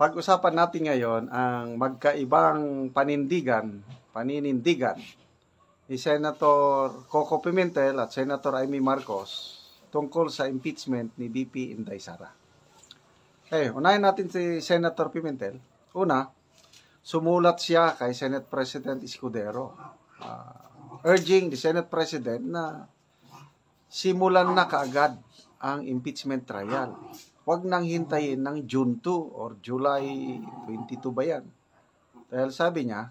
Pag-usapan natin ngayon ang magkaibang paninindigan ni Senator Coco Pimentel at Senator Amy Marcos tungkol sa impeachment ni VP Inday Sara. Unahin natin si Senator Pimentel. Una, sumulat siya kay Senate President Escudero urging the Senate President na simulan na kaagad ang impeachment trial. Huwag nang hintayin ng June 2 or July 22 ba yan? Dahil sabi niya,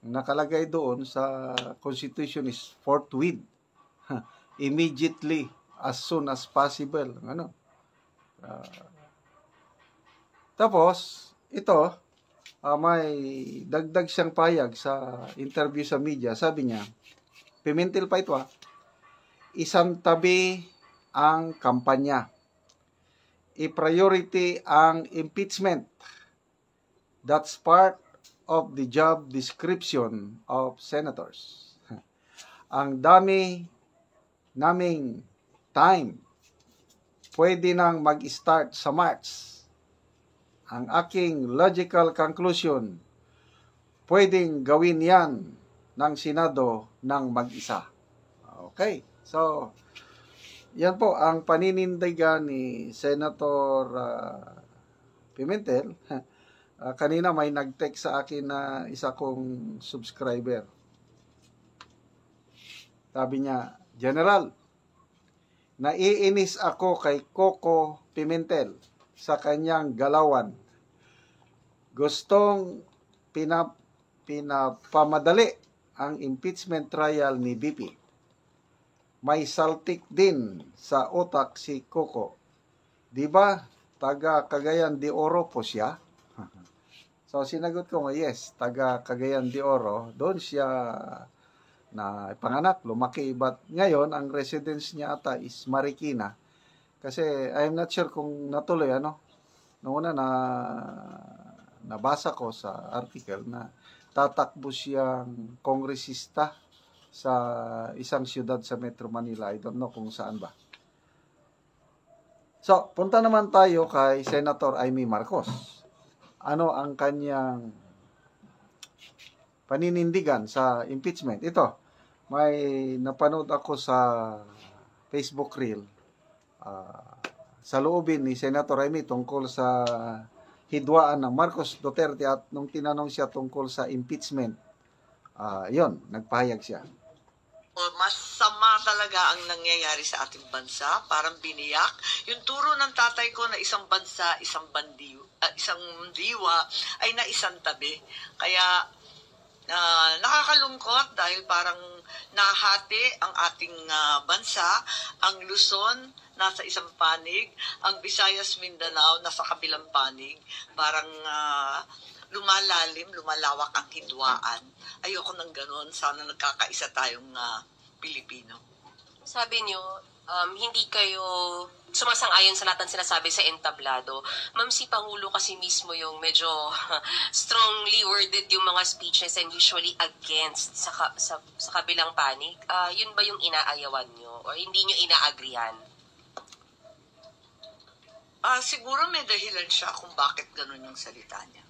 nakalagay doon sa Constitution is forthwith, immediately, as soon as possible. Tapos, ito, may dagdag siyang payag sa interview sa media. Sabi niya, Pimentel pa ito isang tabi ang kampanya. I-priority ang impeachment. That's part of the job description of senators. Ang dami naming time. Pwede nang mag-start sa March. Ang aking logical conclusion, pwedeng gawin yan ng Senado ng mag-isa. Okay, so yan po ang paninindigan ni Senator Pimentel. Kanina may nag-text sa akin na isa kong subscriber. Sabi niya, General, naiinis ako kay Coco Pimentel sa kanyang galawan. Gustong pinapamadali ang impeachment trial ni VP. May saltik din sa utak si Coco. Di ba? Taga Cagayan de Oro po siya. So, sinagot ko nga, yes, taga Cagayan de Oro. Doon siya na panganak, lumaki. But ngayon, ang residence niya ata is Marikina. Kasi, I'm not sure kung natuloy, Noong una nabasa ko sa article na tatakbo siyang kongresista sa isang siyudad sa Metro Manila. I don't know kung saan ba. So, punta naman tayo kay Senator Amy Marcos. Ano ang kanyang paninindigan sa impeachment? Ito, may napanood ako sa Facebook Reel sa loobin ni Senator Amy tungkol sa hidwaan ng Marcos Duterte at nung tinanong siya tungkol sa impeachment, yon, nagpahayag siya. Masama talaga ang nangyayari sa ating bansa, parang biniyak. Yung turo ng tatay ko na isang bansa, isang diwa ay na isang tabi. Kaya nakakalungkot dahil parang nahati ang ating bansa, ang Luzon nasa isang panig, ang Visayas Mindanao nasa kabilang panig. Parang lumalawak ang hidwaan. Ayoko ng ganun. Sana nagkakaisa tayong Pilipino. Sabi niyo, hindi kayo sumasang-ayon sa lahat ng sinasabi sa entablado. Ma'am, si Pangulo kasi mismo yung medyo strongly worded yung mga speeches and usually against sa kabilang panig. Yun ba yung inaayawan niyo or hindi niyo inaagrihan? Siguro may dahilan siya kung bakit ganun yung salita niya.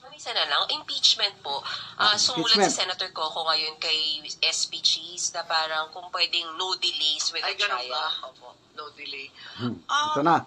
Isa na lang, impeachment po. Sumulat si Senator Coco ngayon kay SP Cheese na parang kung pwedeng no delays with the trial. Ay, ganun ba? Opo, no delay. Ito na.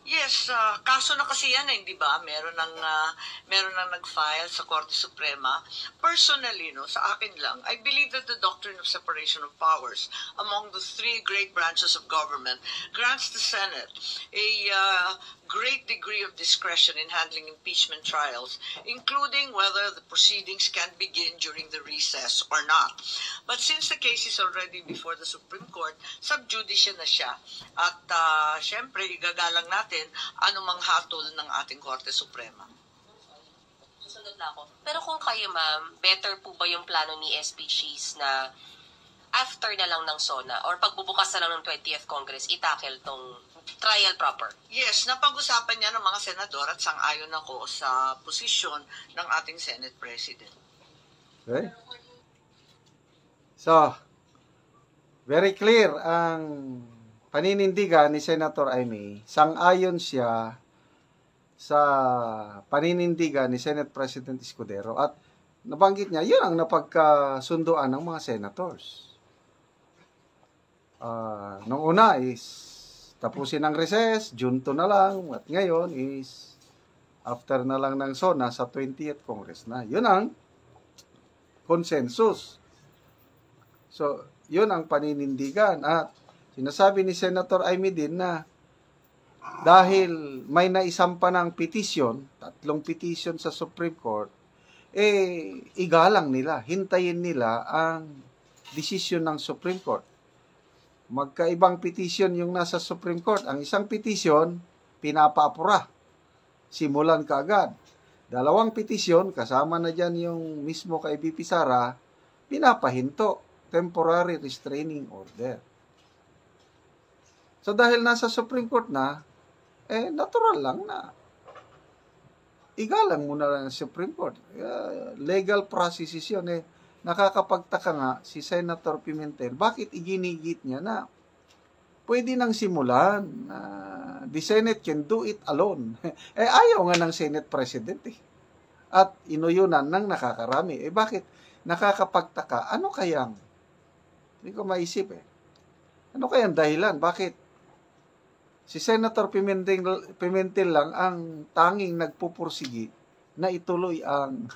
Yes, kaso na kasi yan, hindi ba? Meron nang nag-file sa Korte Suprema. Personally, sa akin lang, I believe that the doctrine of separation of powers among the three great branches of government grants the Senate a great degree of discretion in handling impeachment trials, including whether the proceedings can begin during the recess or not. But since the case is already before the Supreme Court, sub judice na siya. At syempre, igagalang natin anumang hatol ng ating Korte Suprema. Susunod na ako. Pero kung kayo, ma'am, better po ba yung plano ni SP Cheese na after na lang ng SONA or pagbubukas na lang ng 20th Congress, itackle tong trial proper? Yes, napag-usapan niya ng mga senador at sang-ayon ako sa posisyon ng ating Senate President. Okay. So, very clear ang paninindigan ni Senator Amy. Sang-ayon siya sa paninindigan ni Senate President Escudero at nabanggit niya, yun ang napagkasunduan ng mga senators. Nung una is tapusin ang recess, June 2 na lang, at ngayon is after na lang ng SONA sa 20th Congress na. Yun ang consensus. So, yun ang paninindigan. At sinasabi ni Senator Amy din na dahil may naisampa ng petisyon, 3 petisyon sa Supreme Court, igalang nila, hintayin nila ang desisyon ng Supreme Court. Magkaibang petisyon yung nasa Supreme Court. Ang isang petisyon, pinapaapura. Simulan kaagad. 2 petisyon, kasama na dyan yung mismo kay BP Sara, pinapahinto. Temporary restraining order. So dahil nasa Supreme Court na, natural lang na igalang muna lang ang Supreme Court. Legal processes yun. Nakakapagtaka nga si Senator Pimentel, bakit iginigit niya na pwede nang simulan? The Senate can do it alone. Ayaw nga ng Senate President At inuyunan ng nakakarami. Bakit? Nakakapagtaka. Ano kayang? Hindi ko maisip Ano kayang dahilan? Bakit? Si Senator Pimentel lang ang tanging nagpupursigi na ituloy ang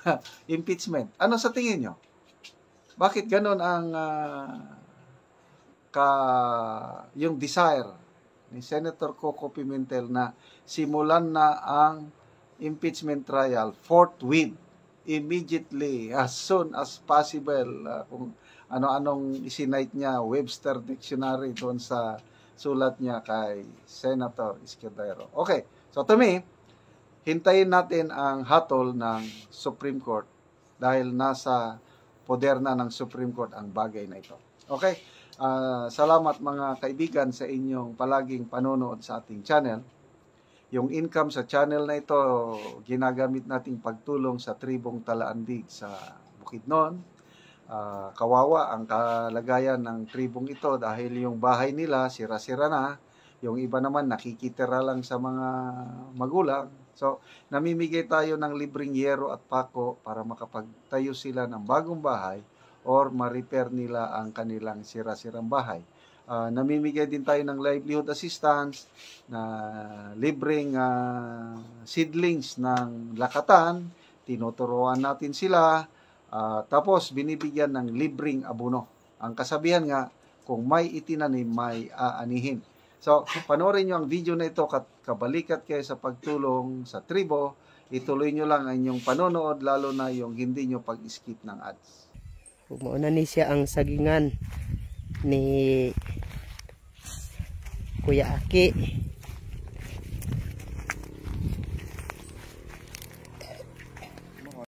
impeachment. Ano sa tingin nyo? Bakit ganon ang yung desire ni Senator Coco Pimentel na simulan na ang impeachment trial forthwith, immediately, as soon as possible, kung ano-anong isinite niya, Webster Dictionary doon sa sulat niya kay Senator Escudero. Okay, so to me, hintayin natin ang hatol ng Supreme Court dahil nasa poder na ng Supreme Court ang bagay na ito. Okay, salamat mga kaibigan sa inyong palaging panonood sa ating channel. Yung income sa channel na ito, ginagamit nating pagtulong sa tribong Talaandig sa Bukidnon. Kawawa ang kalagayan ng tribong ito dahil yung bahay nila sira-sira na, yung iba naman nakikitira lang sa mga magulang. So, namimigay tayo ng libreng yero at pako para makapagtayo sila ng bagong bahay or ma-repair nila ang kanilang sira-sirang bahay. Namimigay din tayo ng livelihood assistance na libreng seedlings ng lakatan, tinuturuan natin sila. Tapos, binibigyan ng libreng abono. Ang kasabihan nga, kung may itinanim, may aanihin. So, panoorin nyo ang video na ito, kabalikat kayo sa pagtulong sa tribo, ituloy nyo lang ang inyong panonood, lalo na yung hindi nyo pag-skip ng ads. Mauna ni siya ang sagingan ni Kuya Aki.